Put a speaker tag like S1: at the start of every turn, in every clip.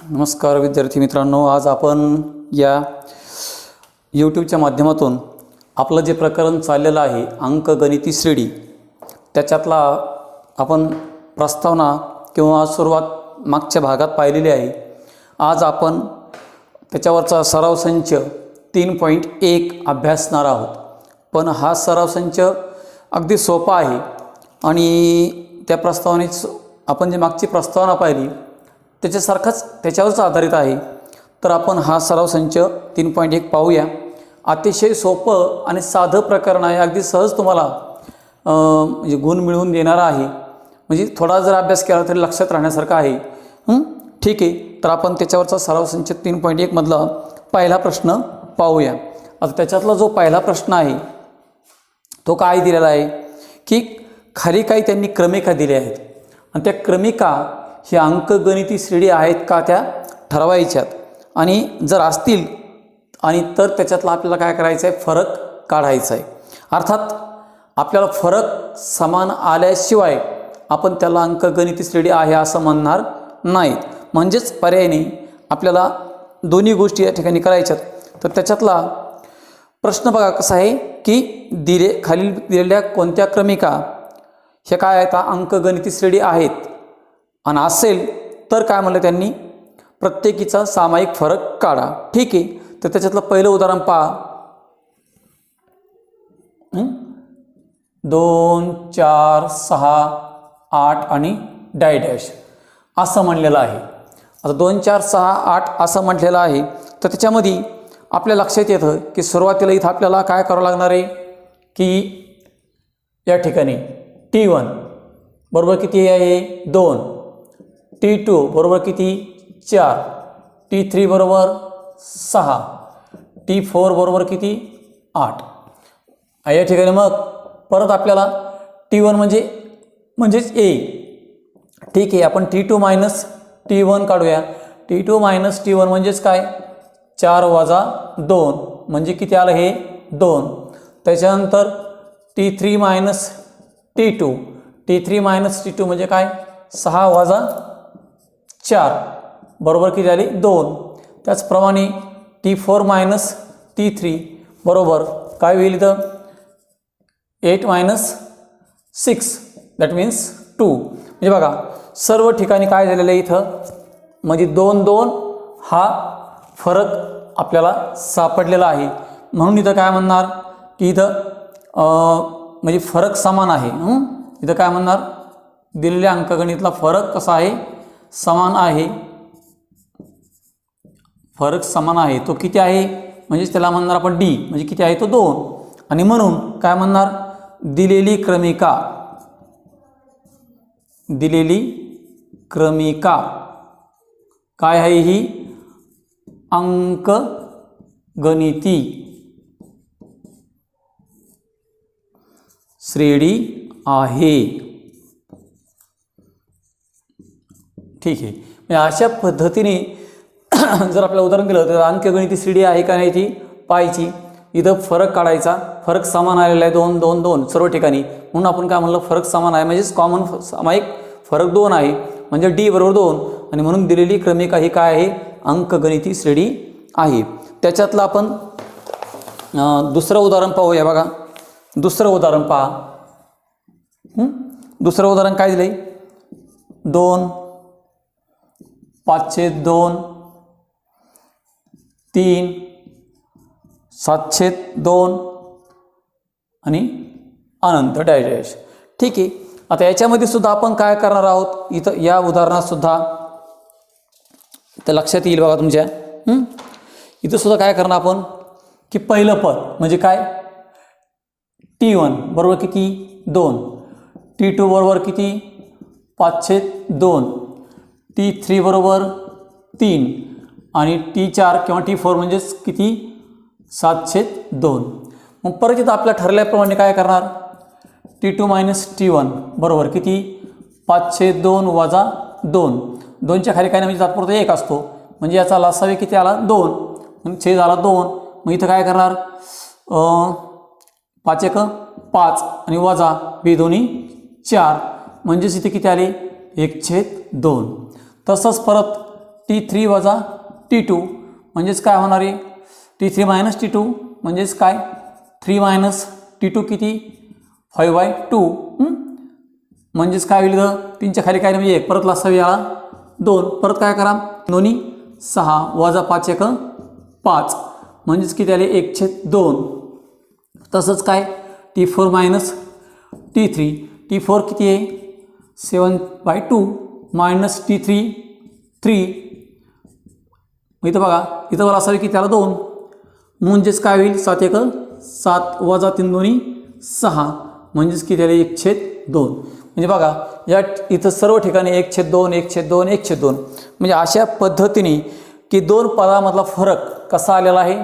S1: नमस्कार विद्यार्थी मित्रांनो, आज आपण या यूट्यूबच्या माध्यमातून आपलं जे प्रकरण चाललेलं आहे अंकगणिती श्रेणी, त्याच्यातला आपण प्रस्तावना किंवा सुरुवात मागच्या भागात पाहिलेली आहे। आज आपण त्याच्यावरचा सराव संच 3.1 अभ्यासणार आहोत। पण हा सराव संच अगदी सोपा आहे आणि त्या प्रस्तावनेच आपण जे मागची प्रस्तावना पाहिली त्याच्यासारखाच त्याच्यावरच आधारित आहे। तर आपण हा सराव संच 3.1 पाहूया। अतिशय सोपं आणि साधं प्रकरण आहे, अगदी सहज तुम्हाला म्हणजे गुण मिळवून देणारा आहे। म्हणजे थोडा जर अभ्यास केला तरी लक्षात राहण्यासारखा आहे। ठीक आहे, तर आपण त्याच्यावरचा सराव संच 3.1 मधला पहिला प्रश्न पाहूया। आता त्याच्यातला जो पहिला प्रश्न आहे तो काय दिलेला आहे की खाली काही त्यांनी क्रमिका दिल्या आहेत आणि त्या क्रमिका ही अंकगणिती श्रेणी आहेत का त्या ठरवायच्यात, आणि जर असतील आणि तर त्याच्यातला आपल्याला काय करायचं आहे, फरक काढायचा आहे। अर्थात आपल्याला फरक समान आल्याशिवाय आपण त्याला अंकगणिती श्रेणी आहे असं म्हणणार नाहीत। म्हणजेच पर्यायी आपल्याला दोन्ही गोष्टी या ठिकाणी करायच्यात। तर त्याच्यातला प्रश्न बघा कसा आहे की खालील दिलेल्या कोणत्या क्रमिका ह्या काय आहेत, अंकगणिती श्रेणी आहेत आणि असेल तर काय म्हणलं त्यांनी, प्रत्येकीचा सामायिक फरक काढा। ठीक आहे, तर त्याच्यातलं पहिलं उदाहरण पहा। 2 4 6 8 आणि डॅश असं म्हणलेलं आहे। आता 2 4 6 8 असं म्हटलेलं आहे, तर त्याच्यामध्ये आपल्या लक्षात येतं की सुरुवातीला इथं आपल्याला काय करावं लागणार आहे की या ठिकाणी T1 बरोबर किती आहे 2, T2 बरोबर किती 4, T3 बरोबर 6, T4 बरोबर किती 8। या ठिकाणी मग परत आपल्याला T1 म्हणजेच A। ठीक आहे, आपण T2 मायनस T1 काढूया। T2 मायनस T1 म्हणजेच काय, 4 वजा 2 म्हणजे किती आलं हे 2। त्याच्यानंतर T3 minus T2, T3 minus T2 म्हणजे काय 6 वजा 4 बरोबर किती झाली 2। त्याचप्रमाणे T4 मायनस T3 बरोबर काय होईल इथं 8 मायनस 6 दॅट मीन्स 2। म्हणजे बघा सर्व ठिकाणी काय झालेलं आहे इथं, म्हणजे 2 2 हा फरक आपल्याला सापडलेला आहे। म्हणून इथं काय म्हणणार की इथं म्हणजे फरक समान आहे। इथं काय म्हणणार, दिलेल्या अंकगणितला फरक कसा आहे, समान आहे। फरक समान आहे, तो किती आहे म्हणजे त्याला म्हणणार आपण डी, म्हणजे किती आहे तो 2। आणि म्हणून काय म्हणणार, दिलेली क्रमिका काय आहे, ही अंकगणिती श्रेणी आहे। ठीक आहे, म्हणजे अशा पद्धतीने जर आपल्याला उदाहरण दिलं तर अंकगणिती श्रेणी आहे का नाही ती पाहायची। इथं फरक काढायचा, फरक समान आलेला आहे 2 2 2 सर्व ठिकाणी। म्हणून आपण काय म्हणलं, फरक समान आहे म्हणजेच कॉमन सामायिक फरक 2 आहे, म्हणजे डी बरोबर 2। आणि म्हणून दिलेली क्रमिका ही काय आहे, अंकगणिती श्रेणी आहे। त्याच्यातलं आपण दुसरं उदाहरण पाहूया। बघा दुसरं उदाहरण पहा। दुसरं उदाहरण काय दिलंय, 2 5/2, 3 7/2 आणि अनंत डॅश। ठीक आहे, आता याच्यामध्ये सुद्धा आपण काय करणार आहोत, इथं या उदाहरणात सुद्धा तर लक्षात येईल बघा तुमच्या। इथं सुद्धा काय करणार आपण की पहिलं पद म्हणजे काय, T1 बरोबर किती 2, T2 बरोबर किती 5/2, T3 बरोबर 3 आणि T4 किंवा T4 म्हणजेच किती 7/2। मग परत इथं आपल्या ठरल्याप्रमाणे काय करणार, T2 मायनस T1 बरोबर किती 5/2 वजा 2, 2च्या खाली काय नाही म्हणजे तात्पुरता 1 असतो, म्हणजे याचा लसावी किती आला 2, छेद आला 2। मग इथं काय करणार 5 1 5 आणि वजा 2 2 4 म्हणजेच इथे किती आले 1/2। तसंच परत T3 वजा T2 म्हणजेच काय होणार आहे, T3 मायनस T2 म्हणजेच काय, 3 मायनस T2 किती 5/2 म्हणजेच काय होईल, 3च्या खाली काय म्हणजे 1 परत लासा वेळा 2 परत काय करा दोन्ही 6 वजा 5 1 5 म्हणजेच किती आले 1/2. तसंच काय T4 मायनस T3, T4 किती आहे 7/2 मायनस T3 3. इथं बघा इथं मला असावे की त्याला 2 म्हणजेच काय होईल 7 1 7 वजा 3 दोन्ही 6 म्हणजेच किती आले 1/2. म्हणजे बघा या इथं सर्व ठिकाणी 1/2 1/2 1/2 म्हणजे अशा पद्धतीने की दोन पदामधला फरक कसा आलेला आहे,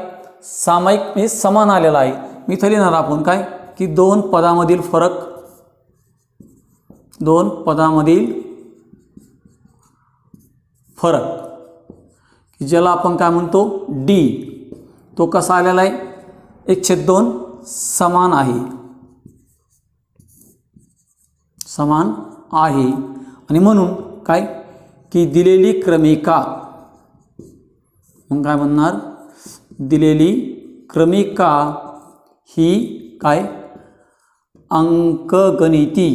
S1: सामायिक म्हणजे समान आलेला आहे. मी इथं लिहिणार आपण काय की दोन पदामधील फरक, दोन पदामधील फरक की ज्याला आपण काय म्हणतो डी, तो कसा आलेला आहे 1/2 समान आहे, समान आहे. आणि म्हणून काय की दिलेली क्रमिका, मग काय म्हणणार दिलेली क्रमिका ही काय अंकगणिती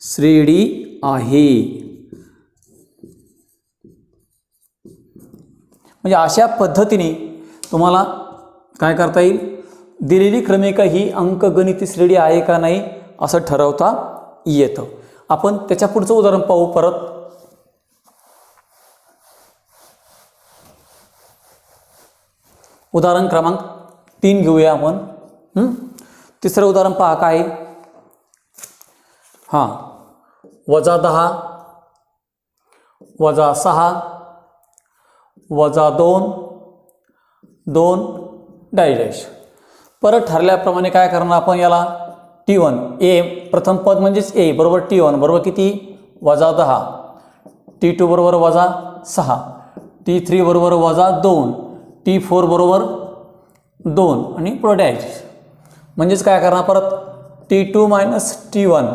S1: श्रेणी आहे. म्हणजे अशा पद्धतीने तुम्हाला काय करता येईल, दिलेली क्रमिका ही अंकगणिती श्रेणी आहे का नाही असं ठरवता येतं. आपण त्याच्या पुढचं उदाहरण पाहू परत. उदाहरण क्रमांक 3 घेऊया आपण. तिसरं उदाहरण पहा काय, हां वजा 10 वजा 6 वजा 2 2 डॅश. परत ठरल्याप्रमाणे काय करणार आपण याला T1 ए प्रथम पद म्हणजेच ए बरोबर T1 बरोबर किती वजा 10, T2 बरोबर वजा 6, T3 बरोबर वजा 2, T4 बरोबर 2 आणि पुढे डॅश. म्हणजेच काय करणार परत T2 मायनस T1,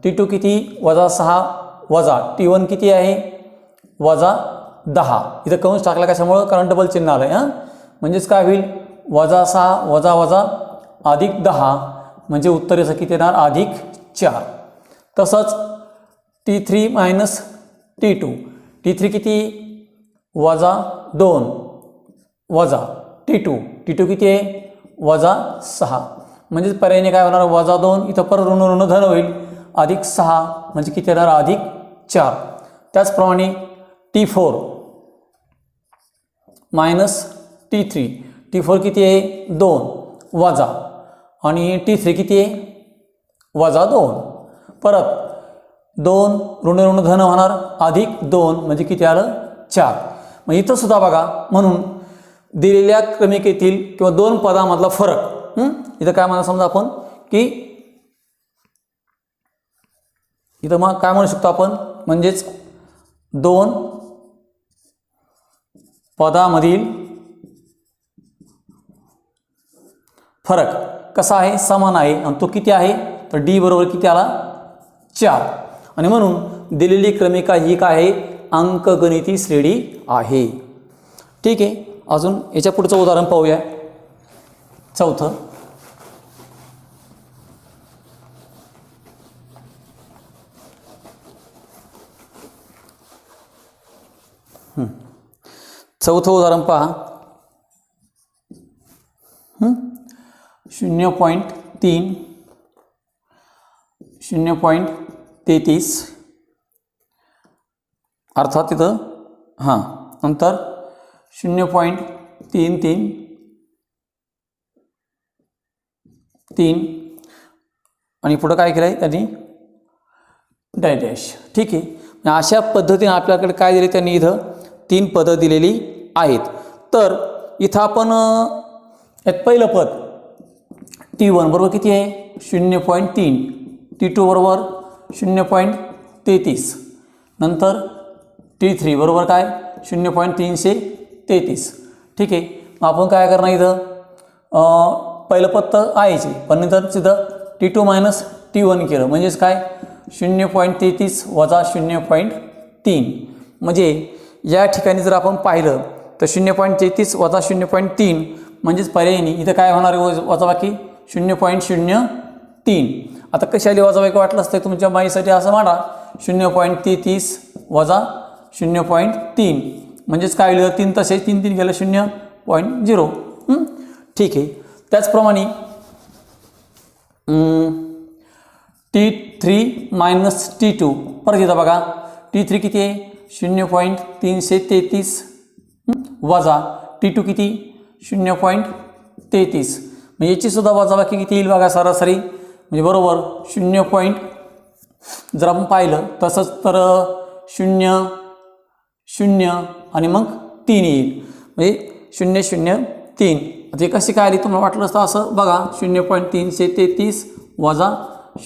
S1: T2 किती वजा 6 वजा T1 किती आहे वजा 10. इथं कंस टाकला कशामुळं, कारण डबल चिन्ह आलं आहे. म्हणजेच काय होईल वजा 6 वजा वजा अधिक 10 म्हणजे उत्तर याचं किती येणार अधिक 4. तसंच T3 मायनस T2, T3 किती वजा 2 वजा T2, T2 किती आहे वजा 6. म्हणजेच पर्यायने काय होणार वजा 2 इथं परत ऋण ऋण धन होईल अधिक 6 म्हणजे किती येणार अधिक 4. त्याचप्रमाणे T4 मायनस T3, T4 किती आहे 2 वजा आणि T3 किती आहे वजा 2. परत 2 ऋण ऋण धन होणार अधिक 2 म्हणजे किती आलं 4. मग इथं सुद्धा बघा म्हणून दिलेल्या क्रमिकेतील किंवा दोन पदामधला फरक, इथं काय म्हणा समजा आपण की इथं मग काय म्हणू शकतो आपण, म्हणजेच दोन पदामधील फरक कसा आहे समान आहे आणि तो किती आहे तर डी बरोबर किती आला 4. आणि म्हणून दिलेली क्रमिका ही काय आहे अंकगणिती श्रेणी आहे. ठीक आहे, अजून याच्या पुढचं उदाहरण पाहूया. चौथं, चौथं उदाहरण पहा. 0.3 0.33 अर्थात तिथं नंतर 0.333 आणि पुढं काय केलं आहे त्यांनी डॅश. ठीक आहे, अशा पद्धतीने आपल्याकडे काय दिले त्यांनी इथं 3 पदं दिलेली आहेत. तर इथं आपण यात पहिलं पद T1 बरोबर किती आहे 0.3, T2 बरोबर 0.33, नंतर T3 बरोबर काय 0.333. ठीक आहे, मग आपण काय करणार इथं पहिलं पद तर आहेच, पण नंतर तिथं T2 मायनस T1 केलं म्हणजेच काय 0.33 वजा 0.33 3. म्हणजे या ठिकाणी जर आपण पाहिलं तर 0.33 वजा 0.3 म्हणजेच पर्यायी इथं काय होणार आहे वजाबाकी 0.03. आता कशाली वजाबाकी वाटलं असतं तुमच्या माहितीसाठी असं म्हणा 0.33 वजा 0.3 म्हणजेच काय लिहिलं 3 तसे 3 3 गेलं 0.0. ठीक आहे. त्याचप्रमाणे T3 मायनस T2 परत येतं बघा. T3 किती आहे 0.333 वजा T2 किती 0.33. म्हणजे याची सुद्धा वजाबाकी किती येईल बघा सरासरी म्हणजे बरोबर 0. जर आपण पाहिलं तसंच तर 0 0 आणि मग 3 येईल म्हणजे 0 0 3. ते कशी काय आली तुम्हाला वाटलं असतं असं बघा 0.333 वजा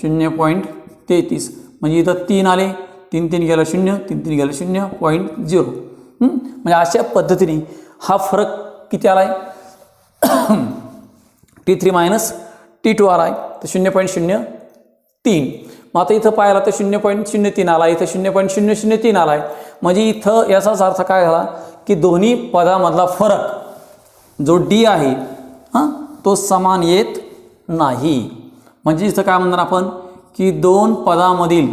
S1: 0.33 म्हणजे इथं 3 आले 3 3 गेलं 0 3 3 गेलं 0.0. म्हणजे अशा पद्धतीने हा फरक किती आला आहे T3 मायनस T2 आला आहे तर 0.03. मग आता इथं पाहिला तर 0.03 आला इथं 0.003 आला आहे. म्हणजे इथं याचाच अर्थ काय झाला की दोन्ही पदामधला फरक जो D आहे तो समान येत नाही. म्हणजे इथं काय म्हणणार आपण की दोन पदामधील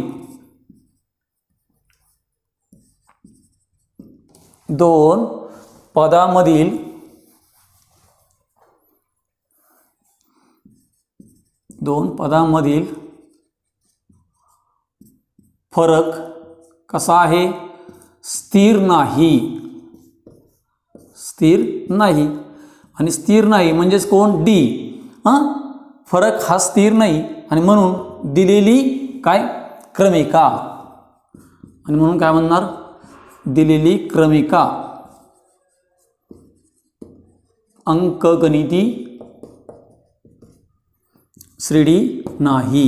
S1: फरक कसा आहे स्थिर नाही आणि स्थिर नाही म्हणजेच कोण D फरक हा स्थिर नाही आणि म्हणून दिलेली काय क्रमिका आणि म्हणून काय म्हणणार दिलेली क्रमिका अंकगणिती श्रेणी नाही.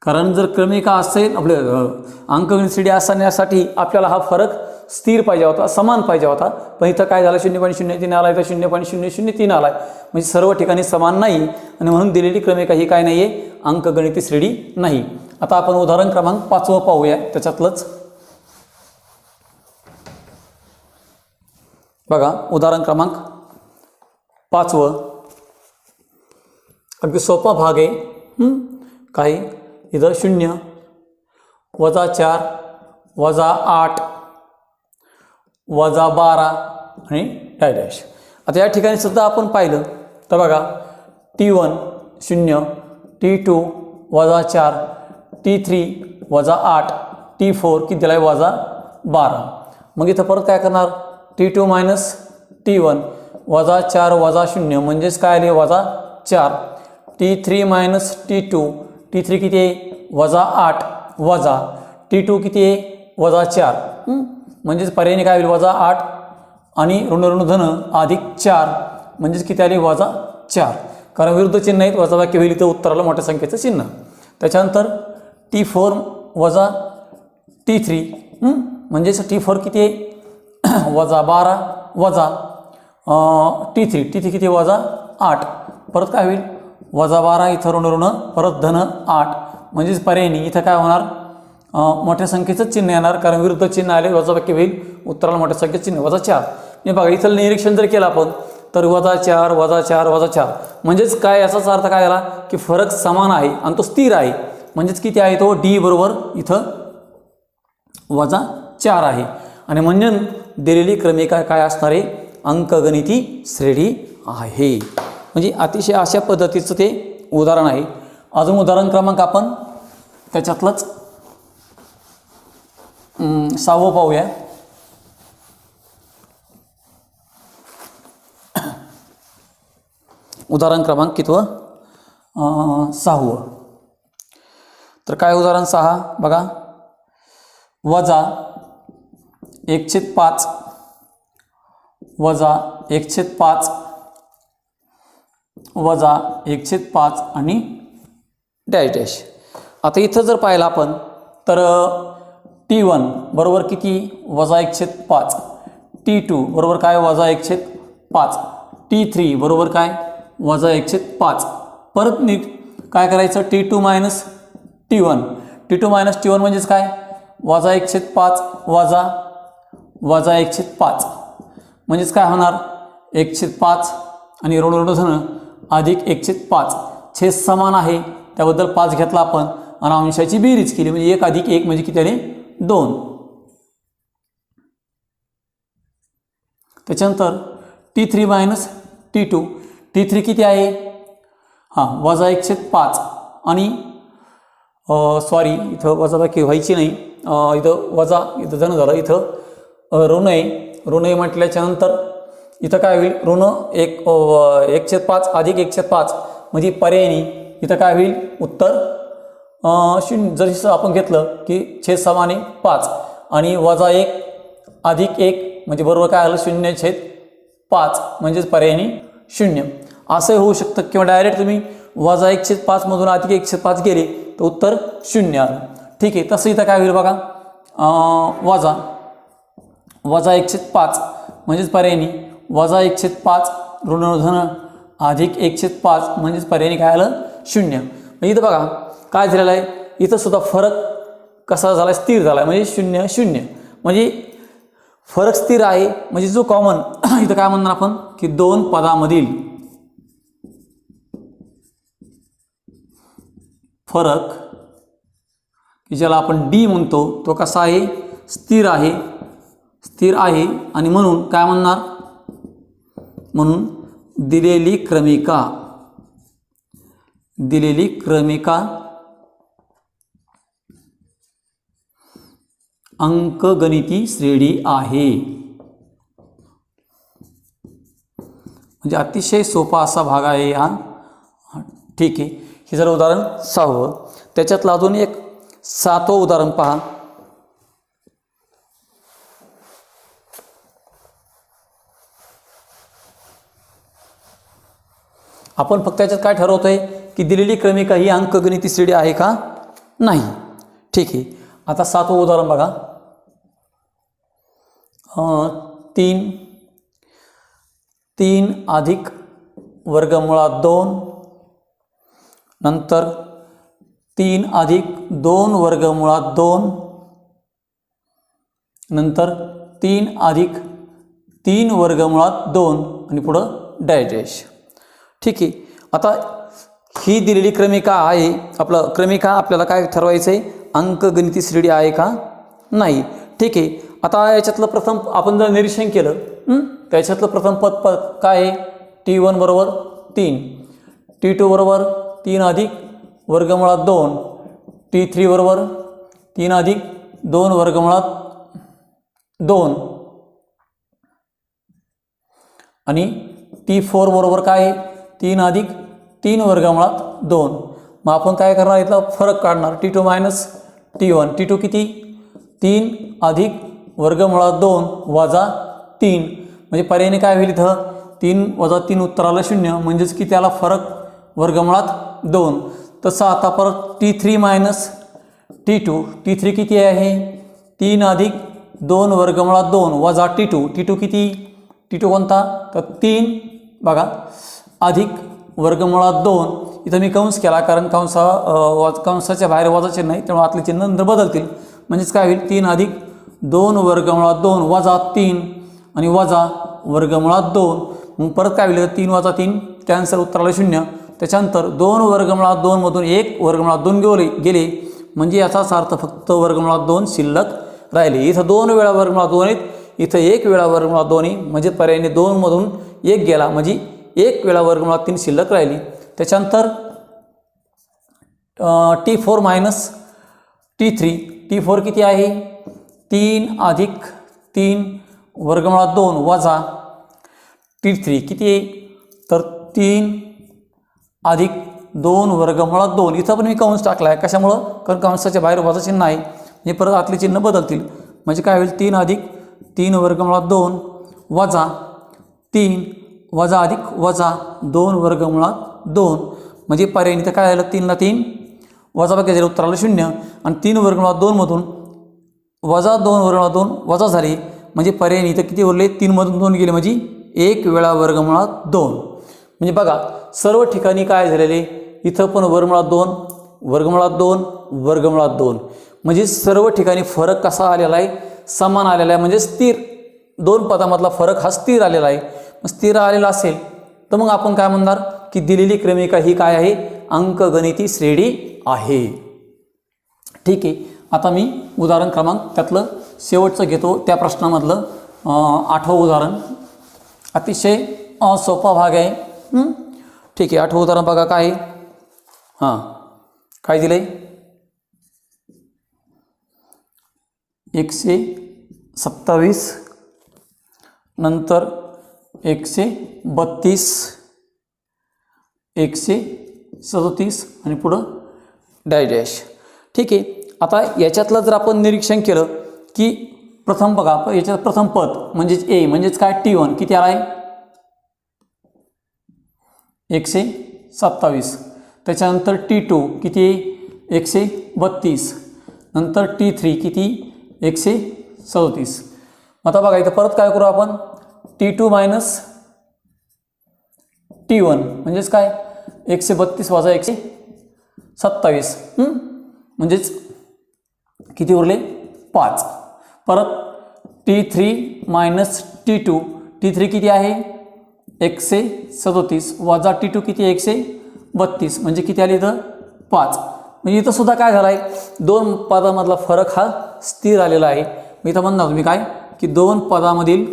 S1: कारण जर क्रमिका असेल आपले अंकगणित श्रेणी असण्यासाठी आपल्याला हा फरक स्थिर पाहिजे होता समान पाहिजे होता. पण इथं काय झालं 0.03 आला इथं 0.003 आला म्हणजे सर्व ठिकाणी समान नाही आणि म्हणून दिलेली क्रमिका ही काय नाही आहे अंकगणिती श्रेणी नाही. आता आपण उदाहरण क्रमांक 5 पाहूया. त्याच्यातलंच बघा उदाहरण क्रमांक 5 अगदी सोपा भाग आहे. काही इथं 0 वजा 4 वजा 8 वजा 12 आणि डॅश. आता या ठिकाणी सुद्धा आपण पाहिलं तर बघा T1 0 T2 वजा 4 T3 वजा 8 T4 किती दिला आहे वजा 12. मग इथं परत काय करणार T2 मायनस T1 वजा 4 वजा 0 म्हणजेच काय आले वजा 4. T3 मायनस T2 T3 किती आहे वजा 8 वजा T2 किती आहे वजा 4 म्हणजेच पर्यायी काय होईल वजा 8 आणि ऋण ऋण धन अधिक 4 म्हणजेच किती आली वजा 4. कारण विरुद्ध चिन्ह आहेत वजाबाकी होईल इथं उत्तराला मोठ्या संख्येचं चिन्ह. त्याच्यानंतर T4 वजा T3 म्हणजेच T4 किती आहे वजा 12 वजा T3 किती वजा 8 परत काय होईल वजा 12 इथं ऋण ऋण परत धन 8 म्हणजेच पर्यायी इथं काय होणार मोठ्या संख्येचं चिन्ह येणार कारण विरुद्ध चिन्ह आले वजाबाकी होईल उत्तराला मोठ्या संख्येचं चिन्ह वजा 4. हे बघा इथं निरीक्षण जर केलं आपण तर वजा 4 वजा 4 वजा 4 म्हणजेच काय याचाच अर्थ काय झाला की फरक समान आहे आणि तो स्थिर आहे. म्हणजेच किती आहे तो D बरोबर इथं वजा 4 आहे आणि म्हणजे दिलेली क्रमिका काय असणार आहे अंकगणिती श्रेणी आहे. म्हणजे अतिशय अशा पद्धतीचं ते उदाहरण आहे. अजून उदाहरण क्रमांक आपण त्याच्यातलंच 6 पाहूया. उदाहरण क्रमांक कितवं 6. तर काय उदाहरण 6 बघा वजा 1/5 वजा 1/5 वजा 1/5 आणि डॅश डॅश. आता इथं जर पाहिलं आपण तर T1 बरोबर किती वजा 1/5 T2 बरोबर काय वजा 1/5 T3 बरोबर काय वजा 1/5. परत नीट काय करायचं T2 मायनस T1 म्हणजेच काय वजा 1/5 वजा 1/5 म्हणजेच काय होणार 1/5 आणि ऋण धन अधिक 1/5 छेद समान आहे त्याबद्दल 5 घेतला आपण आणि अंशाची बेरीज केली म्हणजे 1 अधिक 1 म्हणजे किती आले 2. त्याच्यानंतर T3 मायनस T2 T3 किती आहे वजा 1/5 आणि सॉरी इथं वजाबाकी व्हायची नाही इथं वजा इथं धन झालं इथं ऋण आहे म्हटल्याच्यानंतर इथं काय होईल ऋण 1/5 अधिक 1/5 म्हणजे पर्यायी इथं काय होईल उत्तर 0 जर आपण घेतलं की छेद समान 5 आणि वजा 1 अधिक 1 म्हणजे बरोबर काय आलं 0/5 म्हणजेच पर्यायी 0 असं होऊ शकतं किंवा डायरेक्ट तुम्ही वजा 1/5 मधून अधिक 1/5 गेले तर उत्तर 0 आलं. ठीक आहे. तसं इथं काय होईल बघा वजा 1/5 म्हणजेच पर्यायी वजा 1/5 ऋण धन अधिक 1/5 म्हणजेच पर्यायी काय आलं 0. इथं बघा काय झालेलं आहे इथं सुद्धा फरक कसा झाला स्थिर झाला म्हणजे 0 0 म्हणजे फरक स्थिर आहे म्हणजे जो कॉमन इथं काय म्हणणार आपण की दोन पदामधील फरक की ज्याला आपण डी म्हणतो तो कसा आहे स्थिर आहे आणि म्हणून काय म्हणणार म्हणून दिलेली क्रमिका अंकगणिती श्रेणी आहे. म्हणजे अतिशय सोपा असा भाग आहे हा. ठीक आहे. हे जर उदाहरण 6 त्याच्यातलं अजून एक 7वं उदाहरण पहा. आपण फक्त याच्यात काय ठरवतोय की दिलेली क्रमिका ही अंकगणिती श्रेणी आहे का नाही. ठीक आहे. आता 7वं उदाहरण बघा 3 अधिक वर्गमुळात 2 नंतर 3 अधिक 2 वर्गमुळात 2 नंतर 3 अधिक 3 वर्गमुळात 2 आणि पुढं डॅश. ठीक आहे. आता ही दिलेली क्रमिका आहे क्रमिका आपल्याला काय ठरवायचं आहे अंकगणिती श्रेणी आहे का नाही. ठीक आहे. आता याच्यातलं प्रथम आपण जर निरीक्षण केलं त्याच्यातलं प्रथम पद काय आहे T1 बरोबर 3 T2 बरोबर 3 अधिक वर्गमुळात 2 T3 बरोबर 3 अधिक 2 वर्गमुळात 2 आणि T4 बरोबर काय आहे 3 अधिक 3 वर्गमुळात 2. मग आपण काय करणार इथला फरक काढणार T2 मायनस T1 T2 किती 3 अधिक वर्गमुळात 2 वजा 3 म्हणजे पर्यायी काय होईल इथं 3 वजा 3 उत्तराला 0 म्हणजेच की त्याला फरक वर्गमुळात 2. तसं आता परत T3 मायनस T2 किती आहे 3 अधिक 2 वर्गमुळात 2 वजा T2 किती T2 कोणता तर 3 बघा अधिक वर्गमुळात 2 इथं मी कंस केला कारण कंसाच्या बाहेर वजा चिन्ह नाही त्यामुळे आतले चिन्ह नंतर बदलतील म्हणजेच काय होईल 3 अधिक 2 वर्गमुळात 2 वजा 3 आणि वजा वर्गमुळात 2 मग परत काय होईल 3 वजा 3 कॅन्सल उत्तराला 0. त्याच्यानंतर 2 वर्गमुळात 2 मधून 1 वर्गमुळात 2 गेले म्हणजे याचाच अर्थ फक्त वर्गमुळात 2 शिल्लक राहिले. इथं 2 वेळा वर्गमुळात 2 आहेत इथं 1 वेळा वर्गमुळात 2 आहे म्हणजे पर्यायी 2 मधून 1 गेला म्हणजे 1 वेळा वर्गमुळात 3 शिल्लक राहिली. त्याच्यानंतर T4 मायनस T4 किती आहे 3 अधिक 3 वर्गमुळात 2 वजा T3 किती आहे तर 3 अधिक 2 वर्गमुळात 2 इथं पण मी कंस टाकला आहे कशामुळं कारण कंसाच्या बाहेर वजा चिन्ह आहे हे परत आतले चिन्ह बदलतील म्हणजे काय होईल 3 अधिक 3 वर्गमुळात 2 वजा 3 वजा अधिक वजा 2 वर्गमुळात 2 म्हणजे पर्यायी इथं काय झालं 3 ला 3 वजा बाकी झाले उत्तराला 0 आणि 3 वर्गमुळात 2 मधून वजा 2 वर्गमुळात 2 वजा झाले म्हणजे पर्यायी इथं किती उरले 3 मधून 2 गेले म्हणजे 1 वेळा वर्गमुळात 2 म्हणजे बघा सर्व ठिकाणी काय झालेले इथं पण वर्गमुळात 2 वर्गमुळात 2 वर्गमुळात 2 म्हणजे सर्व ठिकाणी फरक कसा आलेला आहे, समान आलेला आहे, म्हणजे स्थिर, दोन पदामधला फरक हा स्थिर आलेला आहे. मग स्थिर आलेला असेल तर मग आपण काय म्हणणार की दिलेली क्रमिका ही काय आहे, अंकगणिती श्रेणी आहे. ठीक आहे. आता मी उदाहरण क्रमांक त्यातलं शेवटचं घेतो, त्या प्रश्नामधलं 8वं उदाहरण. अतिशय सोपा भाग आहे. ठीक आहे. 8वं उदाहरण बघा काय आहे. हां, काय दिलं आहे, 127 नंतर 132 137 आणि पुढं डॅश डॅश. ठीक आहे. आता याच्यातलं जर आपण निरीक्षण केलं की प्रथम बघा, याच्यात प्रथम पद म्हणजेच ए म्हणजेच काय T1 किती आला आहे, 127. त्याच्यानंतर T2 किती, 132. नंतर T3 किती, 137. आता बघा इथं परत काय करू आपण, T2 मायनस T1 म्हणजेच काय, 132 वजा 127 म्हणजेच किती उरले, 5. परत T3 मायनस T2, T3 किती आहे, 137 वजा T2 किती, 132 म्हणजे किती आले इथं, 5. म्हणजे इथं सुद्धा काय झालं आहे, दोन पदामधला फरक हा स्थिर आलेला आहे. मी इथं म्हणणार तुम्ही काय की दोन पदामधील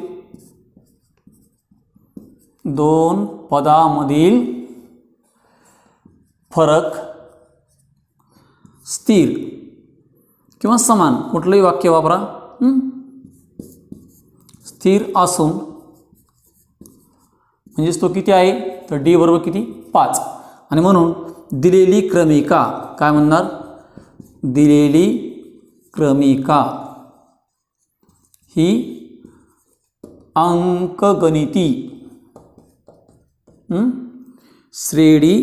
S1: फरक स्थिर किंवा समान, कुठलंही वाक्य वापरा, स्थिर असून म्हणजेच तो किती आहे, तर डी बरोबर किती, 5. आणि म्हणून दिलेली क्रमिका काय म्हणणार, दिलेली क्रमिका ही अंकगणिती श्रेणी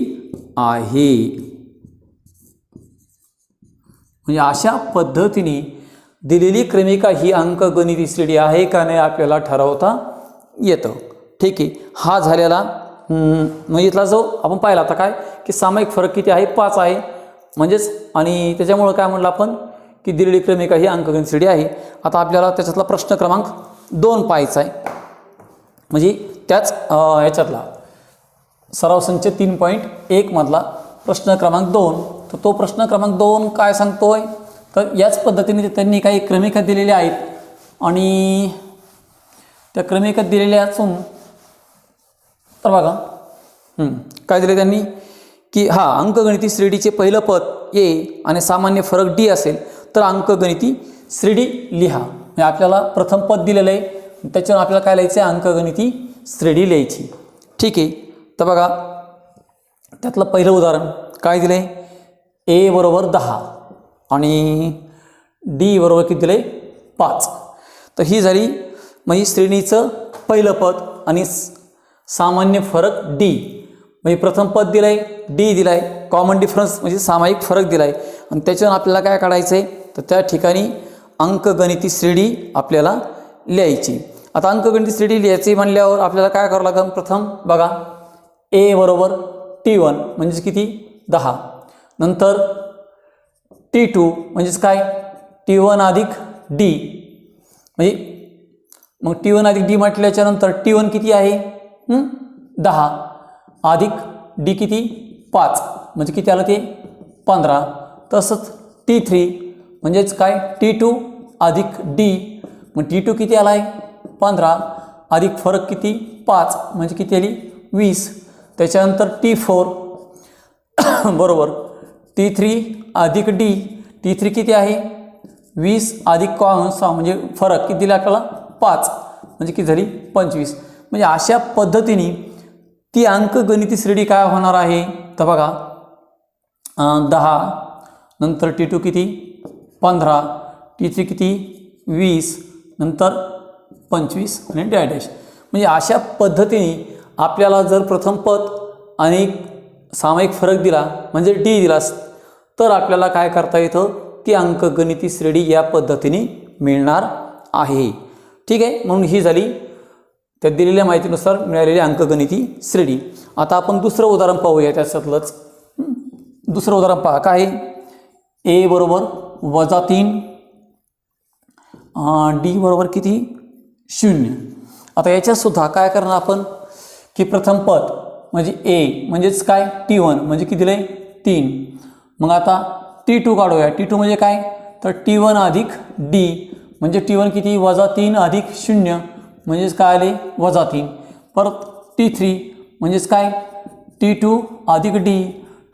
S1: आहे. म्हणजे अशा पद्धतीने दिलेली क्रमिका ही अंकगणिती श्रेणी आहे का नाही आपल्याला ठरवता येतं. ठीक आहे. हा झालेला म्हणजे इथला जो आपण पाहिला आता काय की सामायिक फरक किती आहे, 5 आहे म्हणजेच. आणि त्याच्यामुळं काय म्हणलं आपण की दिलेली क्रमिका ही अंकगणित श्रेणी आहे. आता आपल्याला त्याच्यातला प्रश्न क्रमांक 2 पाहायचा आहे, म्हणजे त्याच याच्यातला सराव संच 3.1 मधला प्रश्न क्रमांक 2. तर तो प्रश्न क्रमांक 2 काय सांगतोय, तर याच पद्धतीने त्यांनी काही क्रमिका दिलेल्या आहेत आणि त्या क्रमिका दिलेल्या असून तर बघा काय दिले त्यांनी की हा अंकगणिती श्रेणीचे पहिलं पद ए आणि सामान्य फरक डी असेल तर अंकगणिती श्रेणी लिहा. म्हणजे आपल्याला प्रथम पद दिलेलं आहे, त्याच्यावर आपल्याला काय लिहायचं आहे, अंकगणिती श्रेणी लिहायची. ठीक आहे. तर बघा त्यातलं पहिलं उदाहरण काय दिलं आहे, ए बरोबर 10 आणि डी बरोबर किती दिलं आहे, 5. तर ही झाली म्हणजे श्रेणीचं पहिलं पद आणि सामान्य फरक डी. म्हणजे प्रथम पद दिलं आहे, डी दिला आहे, कॉमन डिफरन्स म्हणजे सामायिक फरक दिला आहे. आणि त्याच्यावर आपल्याला काय काढायचं आहे, तर त्या ठिकाणी अंकगणिती श्रेणी आपल्याला लिहायची. आता अंकगणिती श्रेणी लिहायची म्हणल्यावर आपल्याला काय करावं लागेल, प्रथम बघा ए बरोबर T1 म्हणजेच किती, 10. नंतर T2 म्हणजेच काय, T1 अधिक डी. म्हणजे मग T1 अधिक डी म्हटल्याच्या नंतर T1 किती आहे, 10 अधिक डी किती, 5 म्हणजे किती आलं ते, 15. तसंच T3 म्हणजेच काय, T2 अधिक डी. मग T2 किती आला आहे, 15 अधिक फरक किती, 5 म्हणजे किती आली, 20. त्याच्यानंतर T4 बरोबर T3 अधिक डी. T3 किती आहे, 20 अधिक 6 म्हणजे फरक किती दिला आपल्याला, 5 म्हणजे किती झाली, 25. म्हणजे अशा पद्धतीने ती अंकगणिती श्रेणी काय होणार आहे, तर बघा 10 नंतर T2 किती, 15 T3 किती, 20 नंतर 25 आणि डॅश. म्हणजे अशा पद्धतीने आपल्याला जर प्रथम पद आणि सामायिक फरक दिला म्हणजे डी दिलास तर आपल्याला काय करता येतं, ती अंकगणिती श्रेणी या पद्धतीने मिळणार आहे. ठीक आहे. म्हणून ही झाली त्या दिलेल्या माहितीनुसार मिळालेली अंकगणिती श्रेणी. आता आपण दुसरं उदाहरण पाहूया. त्याच्यातलंच दुसरं उदाहरण पहा काय, ए बरोबर -3 डी बरोबर किती 0. आता याच्यातसुद्धा काय करणार आपण की प्रथम पद म्हणजे ए म्हणजेच काय T1 म्हणजे किती दिलं आहे 3. मग आता T2 काढूया. T2 म्हणजे काय तर T1 अधिक डी म्हणजे T1 किती -3 अधिक 0 म्हणजेच काय आले -3. परत T3 म्हणजेच काय T2 अधिक डी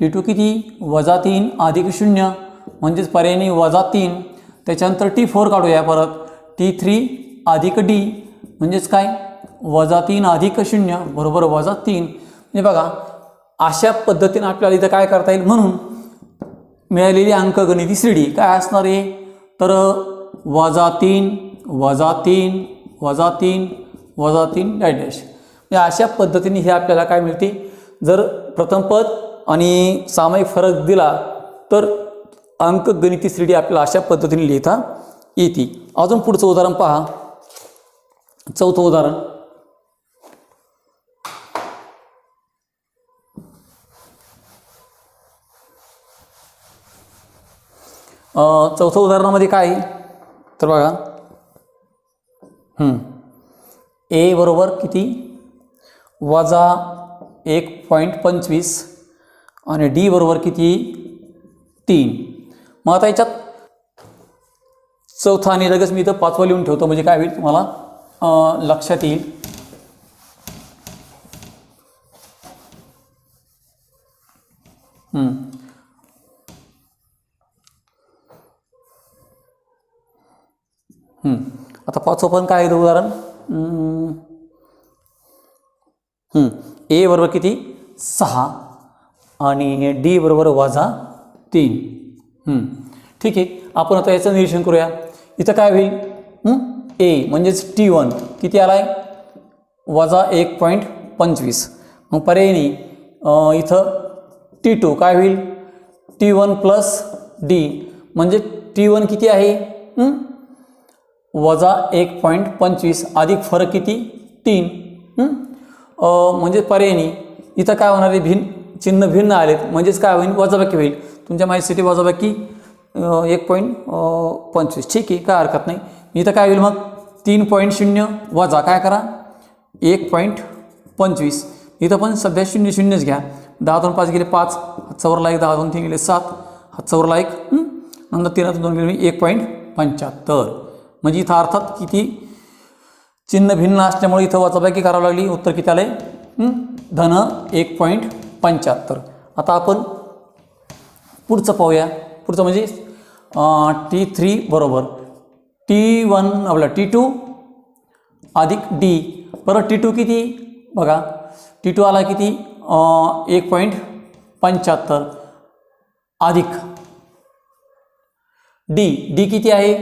S1: T2 किती -3 अधिक 0 म्हणजेच पर्यायी -3. त्याच्यानंतर T4 काढूया. परत T3 अधिक डी म्हणजेच काय -3 अधिक 0 बरोबर -3. म्हणजे बघा अशा पद्धतीने आपल्याला इथं काय करता येईल. म्हणून मिळालेली अंकगणिती श्रेणी काय असणार आहे तर -3 -3 -3 डॅश. म्हणजे अशा पद्धतीने हे आपल्याला काय मिळते. जर प्रथम पद आणि सामायिक फरक दिला तर अंकगणिती श्रेणी आपल्याला अशा पद्धतीने लिहिता येते. अजून पुढचं उदाहरण पहा. चौथं उदाहरण चौथं उदाहरणामध्ये काय तर बघा ए बरोबर किती -1.25 आणि डी बरोबर किती 3. मग आता याच्यात चौथा आणि लगेच मी इथं पाचवा लिहून ठेवतो म्हणजे काय होईल तुम्हाला लक्षात येईल. आता पाचवं पण काय आहे उदाहरण ए बरोबर किती 6 आणि डी बरोबर -3. ठीक आहे. आपण आता याचं निरीक्षण करूया. इथं काय होईल ए म्हणजेच T1 किती आला आहे -1.25. मग पर्यायी इथं T2 काय होईल T1 प्लस डी म्हणजे T1 किती आहे -1.25 अधिक फरक किती 3. म्हणजे पर्यायी इथं काय होणार आहे चिन्ह भिन्न आलेत म्हणजेच काय होईल वजाबाकी होईल. तुमच्या माहितीसाठी वजाबाकी 1.25. ठीक आहे काय हरकत नाही. इथं काय होईल मग 3.0 वजा काय करा 1.25. इथं पण सध्या 0 घ्या. 10 2 5 गेले 5 हातचा वरला 1 10 2 3 गेले 7 हातचा वरला 1 नंतर 13 2 गेले 1.75. म्हणजे इथं अर्थात किती चिन्ह भिन्न असल्यामुळे इथं वजाबाकी करावी लागली. उत्तर किती आले धन 1.75. आता आपण पुढचं पाहूया. पुढचं म्हणजे T3 बरोबर T1 आपला T2 अधिक डी. परत T2 किती बघा T2 आला किती 1.75 अधिक डी किती आहे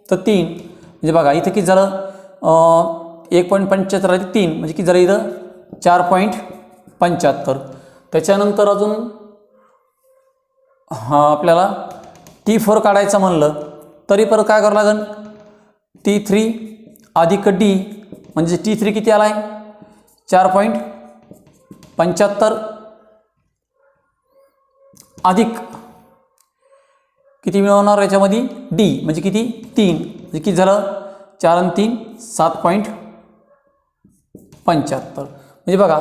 S1: तर 3. म्हणजे बघा इथं किती झालं 1.75 अधिक 3 म्हणजे किती झालं इथं 4.75. त्याच्यानंतर अजून आपल्याला T4 काढायचं म्हणलं तरी परत काय करावं लागेल T3 अधिक डी म्हणजे T3 किती आला आहे 4.75 अधिक किती मिळवणार याच्यामध्ये डी म्हणजे किती 3 म्हणजे किती झालं 4 आणि 3 7.75. म्हणजे बघा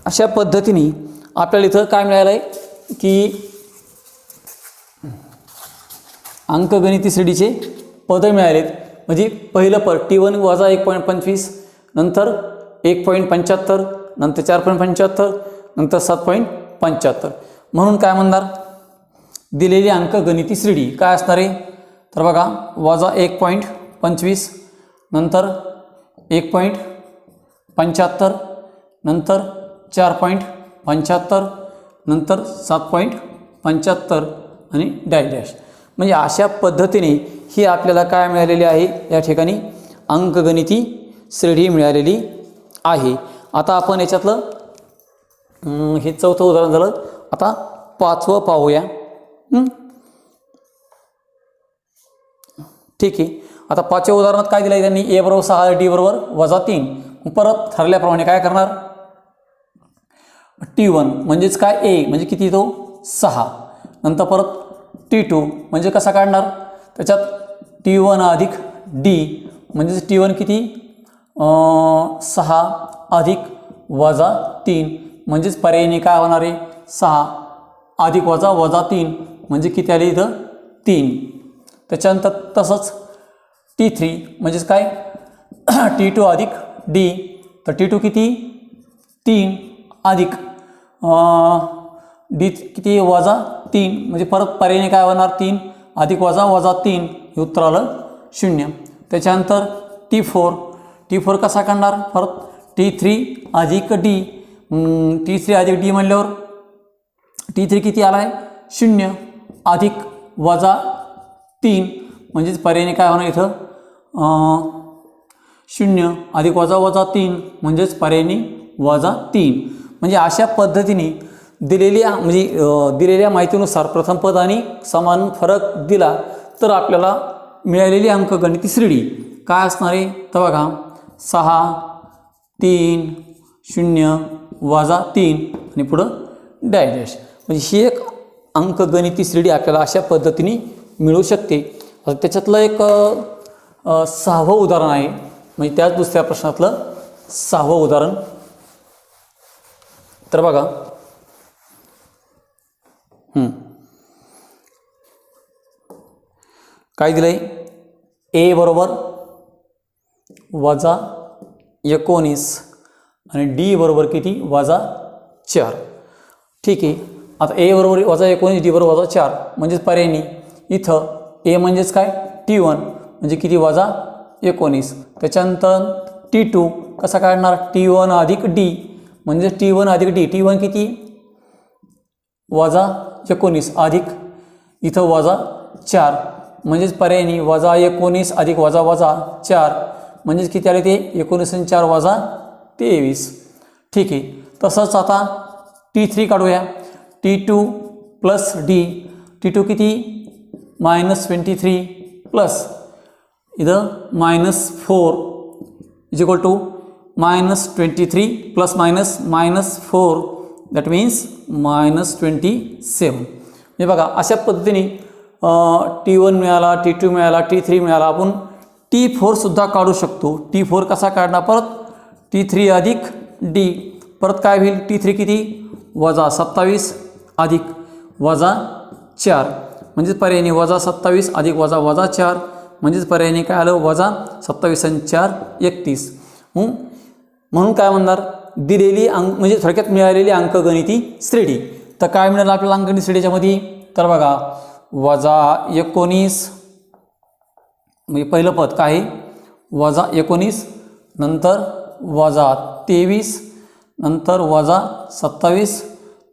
S1: अशा पद्धतीने आपल्याला इथं काय मिळालं आहे की अंकगणिती श्रेणीचे पद मिळालेत. म्हणजे पहिलं पद T1 वजा 1.25 नंतर 1.75 नंतर 4.75 नंतर 7.75. म्हणून काय म्हणणार दिलेली अंकगणिती श्रेणी काय असणार आहे तर बघा वजा 1.25 नंतर 1.75 नंतर 4.75 नंतर 7.75 आणि डॅश. म्हणजे अशा पद्धतीने ही आपल्याला काय मिळालेली आहे या ठिकाणी अंकगणिती श्रेणी मिळालेली आहे. आता आपण याच्यातलं हे चौथं उदाहरण झालं. आता पाचवं पाहूया. ठीक आहे. आता पाचव्या उदाहरणात काय दिलं आहे त्यांनी ए बरोबर 6 डी बरोबर -3. परत ठरल्याप्रमाणे काय करणार T1 म्हणजेच काय ए म्हणजे किती तो 6 नंतर परत T2 म्हणजे कसा काढणार, त्याच्यात T1 अधिक D म्हणजेच T1 किती 6 अधिक वजा 3 म्हणजेच पर्यायीने काय होणार आहे 6 अधिक वजा 3 म्हणजे किती आले इथं 3. त्याच्यानंतर तसंच T3 म्हणजेच काय T2 अधिक D, तर T2 किती 3 अधिक D किती -3 म्हणजे परत पर्यायीने काय होणार 3 अधिक वजा 3 हे उत्तर आलं 0. त्याच्यानंतर T4 कसा काढणार, परत T3 अधिक D, T3 अधिक D म्हणल्यावर T3 किती आला आहे 0 अधिक वजा 3 म्हणजेच पर्यायीने काय होणार इथं 0 अधिक वजा 3 म्हणजेच पर्यायीने -3. म्हणजे अशा पद्धतीने दिलेल्या माहितीनुसार प्रथम पद आणि समान फरक दिला तर आपल्याला मिळालेली अंकगणिती श्रेणी काय असणार आहे, तर बघा 6 3 0 -3 आणि पुढं डॅश. म्हणजे ही एक अंकगणिती श्रेणी आपल्याला अशा पद्धतीने मिळू शकते. त्याच्यातलं एक 6वं उदाहरण आहे, म्हणजे त्याच दुसऱ्या प्रश्नातलं 6वं उदाहरण. तर बघा काय दिलंय, A बरोबर -19 आणि D बरोबर किती -4. ठीक आहे. आता A बरोबर -19 D बरोबर -4 म्हणजेच पर्यायी इथं A म्हणजेच काय T1 म्हणजे किती -19. त्याच्यानंतर T2 कसा काढणार, T1 अधिक D म्हणजे T1 अधिक D, T1 किती -19 अधिक इथं -4 म्हणजेच पर्यायी -19 अधिक वजा 4 म्हणजेच किती आले ते 19 आणि 4 -23. ठीक आहे. तसंच आता T3 काढूया, T2 प्लस D, T2 किती -23 प्लस इथं -4 is equal to -23 plus -4 that means -27. म्हणजे बघा अशा पद्धतीने T1 मिळाला, T2 मिळाला, T3 मिळाला, आपण T4 सुद्धा काढू शकतो. T4 कसा काढणार, परत T3 अधिक D, परत काय होईल T3 किती -27 अधिक -4 म्हणजेच पर्यायी -27 अधिक वजा 4 म्हणजेच पर्यायी काय आलं -27 आणि 4 31. म्हणून काय म्हणणार, दिलेली म्हणजे थोडक्यात मिळालेली अंकगणिती श्रेणी. तर काय मिळालं आपल्याला अंकगणित श्रेणीच्या मध्ये, तर बघा -19 म्हणजे पहिलं पद काय आहे -19 नंतर -23 नंतर -27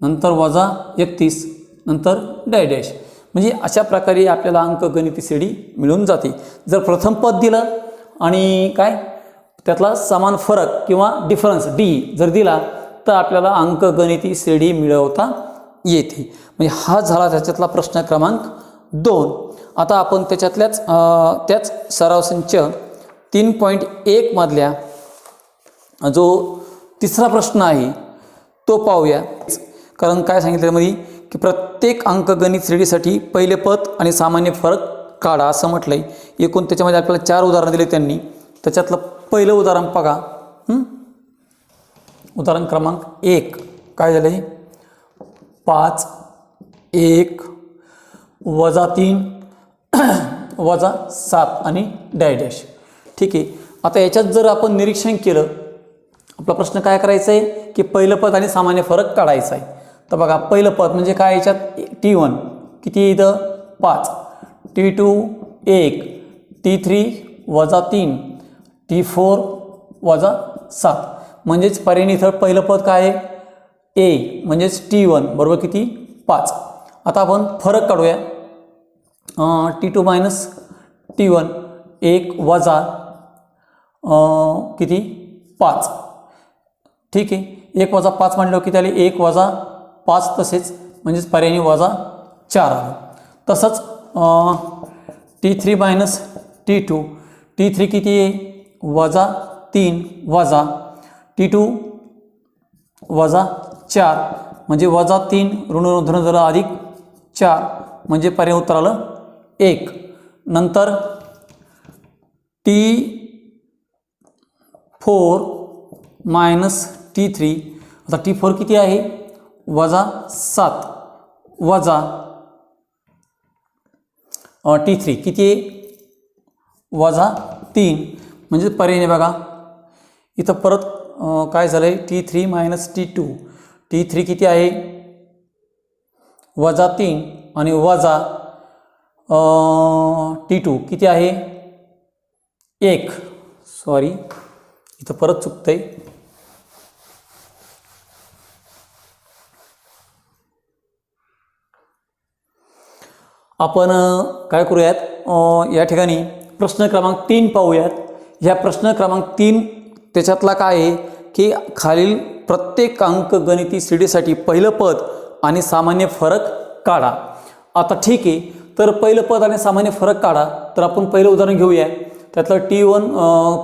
S1: नंतर -31 नंतर डॅश. म्हणजे अशा प्रकारे आपल्याला अंकगणिती श्रेणी मिळून जाते. जर प्रथम पद दिलं आणि काय त्यातला समान फरक किंवा डिफरन्स D जर दिला तर आपल्याला अंकगणिती श्रेणी मिळवता येते. म्हणजे हा झाला त्याच्यातला प्रश्न क्रमांक 2. आता आपण त्याच सराव संच 3.1 मधल्या जो तिसरा प्रश्न आहे तो पाहूया. कारण काय सांगितलं त्यामध्ये की प्रत्येक अंकगणित श्रेणीसाठी पहिले पद आणि सामान्य फरक काढा असं म्हटलंय. एकूण त्याच्यामध्ये आपल्याला 4 उदाहरणं दिले त्यांनी. त्याच्यातलं पहिलं उदाहरण बघा, उदाहरण क्रमांक 1 काय झालंय 5 1 -3 -7 आणि डॅश. ठीक आहे. आता याच्यात जर आपण निरीक्षण केलं, आपला प्रश्न काय करायचा आहे की पहिलं पद आणि सामान्य फरक काढायचा आहे. तर बघा पहिलं पद म्हणजे काय, याच्यात T1 किती इथं 5, T2 1, T3 -3, T4 -7 म्हणजेच पर्यायी इथं पहिलं पद काय आहे A म्हणजेच T1 बरोबर किती 5. आता आपण फरक काढूया. T2 मायनस T1 1 वजा किती 5. ठीक आहे. 1 वजा 5 म्हणल्यावर किती आले 1 वजा 5 तसेच म्हणजेच पर्यायी -4 आलं. तसंच T3 मायनस T2 T3 किती आहे -3 वजा T2 -4 म्हणजे -3 ऋण धन झालं अधिक 4 म्हणजे पर्याय उत्तर आलं 1. नंतर T4 मायनस T3. आता T4 किती आहे? -7 वजा T3 किती आहे? -3. म्हणजे पर्यायने बघा इथं परत काय झालं आहे? T3 minus T2. T3 किती आहे? -3 आणि वजा T2 किती आहे? 1. सॉरी, इथं परत चुकतंय. आपण काय करूयात, या ठिकाणी प्रश्न क्रमांक 3 पाहूयात. ह्या प्रश्न क्रमांक 3 त्याच्यातला काय आहे की खालील प्रत्येक अंकगणिती श्रेणीसाठी पहिलं पद आणि सामान्य फरक काढा. आता ठीक आहे, तर पहिलं पद आणि सामान्य फरक काढा. तर आपण पहिलं उदाहरण घेऊया. त्यातलं T1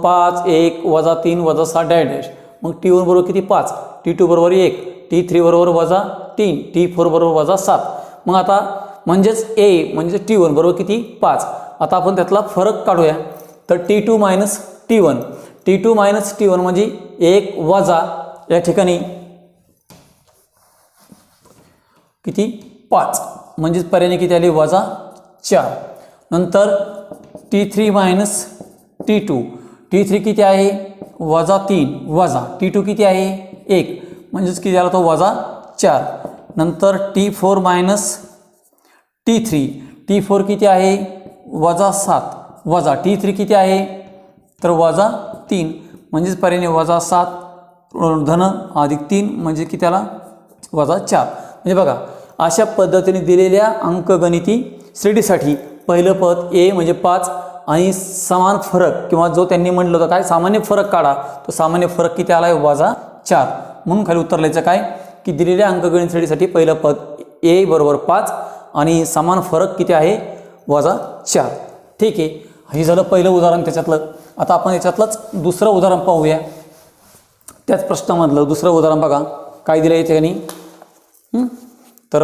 S1: 5 1 वजा 3 वजा 7 डॅश. मग T1 बरोबर किती? 5. T2 बरोबर 1. T3 बरोबर -3. T4 बरोबर -7. मग आता म्हणजेच A म्हणजे T1 बरोबर किती? 5. आता आपण त्यातला फरक काढूया. तर T2 minus T1. T2 minus T1 म्हणजे 1 वजा या ठिकाणी किती? 5. म्हणजेच पर्याय किती आली? -4. नंतर T3 मायनस T2. T3 किती आहे? -3 वजा T2 किती आहे? 1. म्हणजेच किती आला तो? -4. नंतर T4 मायनस T3. T4 किती आहे? -7 वजा T3 किती आहे? तर -3. म्हणजेच पर्याय -7 धन अधिक 3 म्हणजे किती आला? -4. म्हणजे बघा अशा पद्धतीने दिलेल्या अंकगणिती श्रेणीसाठी पहिलं पद A म्हणजे 5 आणि समान फरक किंवा जो त्यांनी म्हटलं होतं काय सामान्य फरक काढा, तो सामान्य फरक किती आला आहे? -4. म्हणून खाली उत्तर लिहायचं काय की दिलेल्या अंकगणित श्रेणीसाठी पहिलं पद A बरोबर 5 आणि समान फरक किती आहे? -4. ठीक आहे, हे झालं पहिलं उदाहरण त्याच्यातलं. आता आपण याच्यातलंच दुसरं उदाहरण पाहूया. त्याच प्रश्नामधलं दुसरं उदाहरण बघा काय दिलं आहे त्याने. तर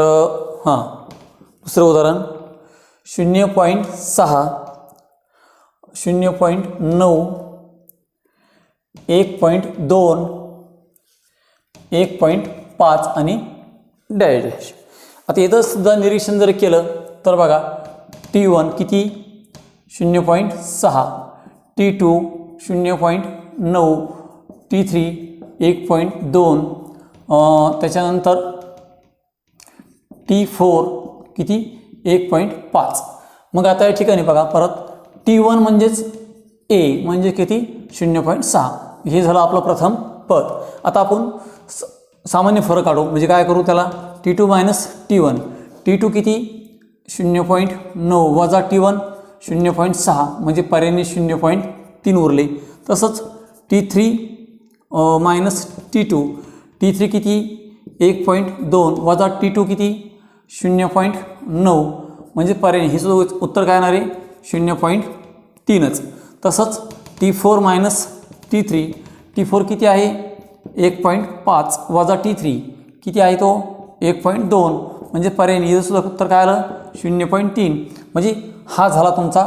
S1: हां, दुसरं उदाहरण 0.6 0.9 1.2 1.5 आणि डॅश. आता इथं सुद्धा निरीक्षण जर केलं तर बघा T1 किती? 0.6. T2 0.9. T3 1.2. त्याच्यानंतर T4 किती? 1.5. मग आता या ठिकाणी बघा परत T1 म्हणजेच A म्हणजे किती? 0.6. हे झालं आपलं प्रथम पद. आता आपण सामान्य फरक काढू. म्हणजे काय करू त्याला? T2 minus T1. T2 किती? 0.9 वजा T1 0.6 म्हणजे पर्यायने 0.3 उरले. तसंच T3 मायनस T2. T3 किती? 1.2 वजा T2 किती? 0.9 म्हणजे पर्याय हे सुद्धा उत्तर काय येणार आहे? 0.3च. तसंच T4 मायनस T3. T4 किती आहे? 1.5 वजा T3 किती आहे तो? 1.2 म्हणजे पर्याय हे सुद्धा उत्तर काय आलं? 0.3. म्हणजे हा झाला तुमचा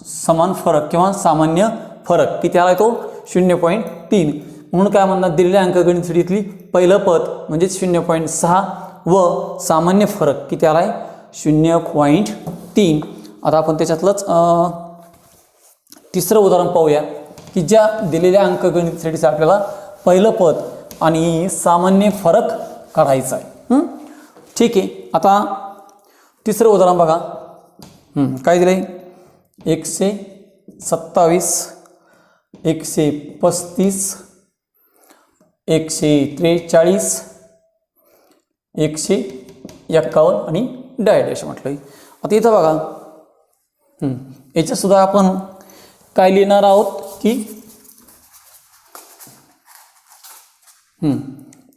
S1: समान फरक किंवा सामान्य फरक. किती आला तो? 0.3. म्हणून काय म्हणतात दिलेल्या अंकगणित श्रेणीतली पहिलं पद म्हणजे 0.6 व सामान्य फरक किती आला आहे? 0.3. आता आपण त्याच्यातलंच तिसरं उदाहरण पाहूया की ज्या दिलेल्या अंकगणित श्रेणीसाठी आपल्याला पहिलं पद आणि सामान्य फरक काढायचा आहे. ठीक आहे, आता तिसरं उदाहरण बघा. काय दिलं आहे? 127 135 143 151 आणि डॅश म्हटलं. आता इथं बघा याच्यातसुद्धा आपण काय लिहिणार आहोत की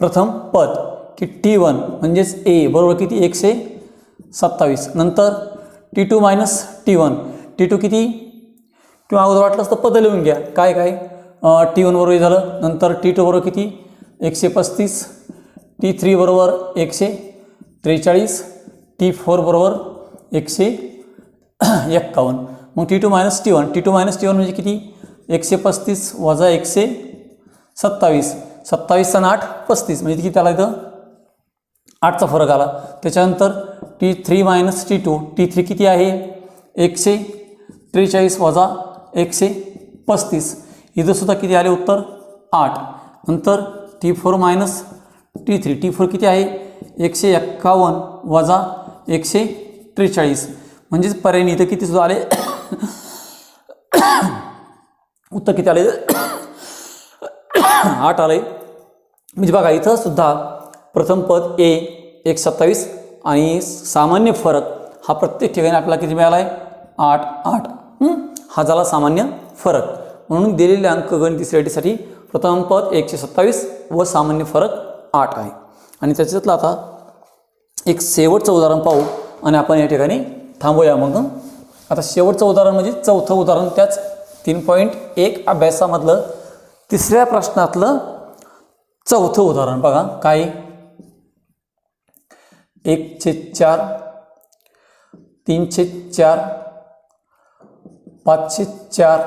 S1: प्रथम पद की T1 म्हणजेच A बरोबर किती? 127. नंतर T2 मायनस T1. T2 किती? किंवा अगोदर वाटलं असतं पद लिहून घ्या. काय काय T1 बरोबर झालं. नंतर T2 बरोबर किती? 135. T3 बरोबर 143. T4 बरोबर 151. मग T2 minus T1, T2 minus T1 म्हणजे किती? 135 वजा 127, 27 आणि 8 35, म्हणजे किती आला इथं? 8चा फरक आला. त्याच्यानंतर T3 मायनस T2, T3 किती आहे? 143 वजा 135, इथं सुद्धा किती आले उत्तर? 8. नंतर T4 मायनस T3, T4 किती आहे? 151 वजा 143, म्हणजेच पर्यायी इथं किती सुद्धा आले? उत्तर किती आले? 8 आले. म्हणजे बघा इथं सुद्धा प्रथम पद A 127 आणि सामान्य फरक हा प्रत्येक ठिकाणी आपल्याला किती मिळाला आहे? 8 8. हा झाला सामान्य फरक. म्हणून दिलेल्या अंकगणिती श्रेणीसाठी प्रथम पद 127 व सामान्य फरक 8 आहे. आणि त्याच्यातलं आता एक शेवटचं उदाहरण पाहू आणि आपण या ठिकाणी थांबूया. मग आता शेवटचं उदाहरण म्हणजे चौथं उदाहरण त्याच 3.1 अभ्यासामधलं तिसऱ्या प्रश्नातलं चौथं उदाहरण बघा. काय? 1/4, 3/4, 5/4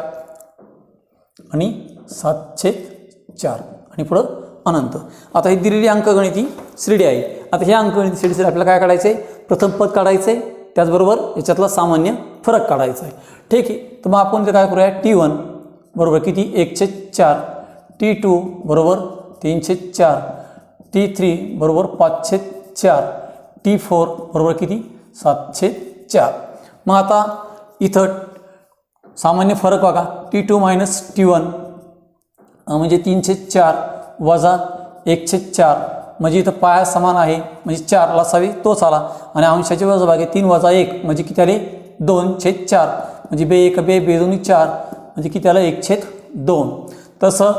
S1: आणि 7/4 आणि पुढं अनंत. आता ही दिलेली अंकगणिती श्रेणी आहे. आता ह्या अंकगणिती श्रेणीसाठी आपल्याला काय काढायचं आहे? प्रथम पद काढायचं आहे, त्याचबरोबर याच्यातला सामान्य फरक काढायचा आहे. ठीक आहे. तर मग आपण ते काय करूया? T1 बरोबर किती? 1/4, T2 बरोबर 3/4, T3 बरोबर 5/4, T4 बरोबर किती? 7/4. मग आता इथं सामान्य फरक बघा. T2 मायनस T1 म्हणजे 3/4 वजा 1/4, म्हणजे इथं पाया समान आहे, म्हणजे 4 लसावी तोच आला. आणि अंशाची वजाबाकी 3 वजा 1 म्हणजे किती आले? 2/4, म्हणजे बे 1 बे 2 4 म्हणजे किती आलं? 1/2. तसं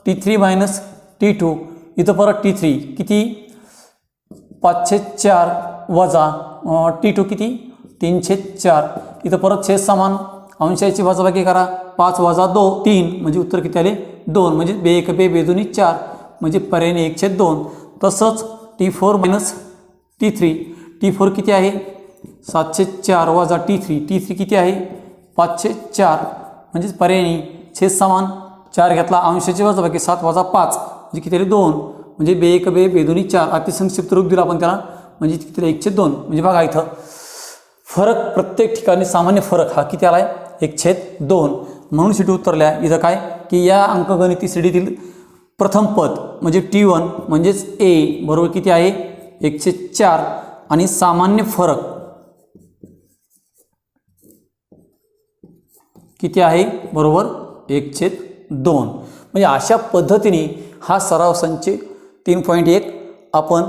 S1: T3 मायनस T2 इथं परत T3 किती? 5/4 वजा T2 किती? 3/4, इथं परत छेद समान, अंशाची वजाबाकी करा. 5 वजा 3 म्हणजे उत्तर किती आले? 2, म्हणजे बे 1 बे 2 4 म्हणजे पर्यायी 1/2. तसंच T4 मायनस T3, T4 किती आहे? 7/4 वजा T3 किती आहे? 5/4 म्हणजे पर्यायी छेद समान, 4 घेतला, अंशाची वजाबाकी 7 वजा 5 म्हणजे किती आले? 2, म्हणजे बे 1 बे 2 4 अतिसंक्षिप्त रूप दिला आपण त्याला, म्हणजे किती 1/2. म्हणजे बघा इथं फरक प्रत्येक ठिकाणी सामान्य फरक हा किती आला आहे? 1/2. म्हणून शेवटी उत्तरल्या इथं काय की या अंकगणिती श्रेणीतील प्रथम पद म्हणजे T1 म्हणजेच A बरोबर किती आहे? 1/4 आणि सामान्य फरक किती आहे? बरोबर 1/2. म्हणजे अशा पद्धतीने हा सराव संच 3.1 आपण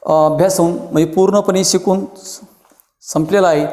S1: अभ्यासून म्हणजे पूर्णपणे शिकून संपलेला आहे.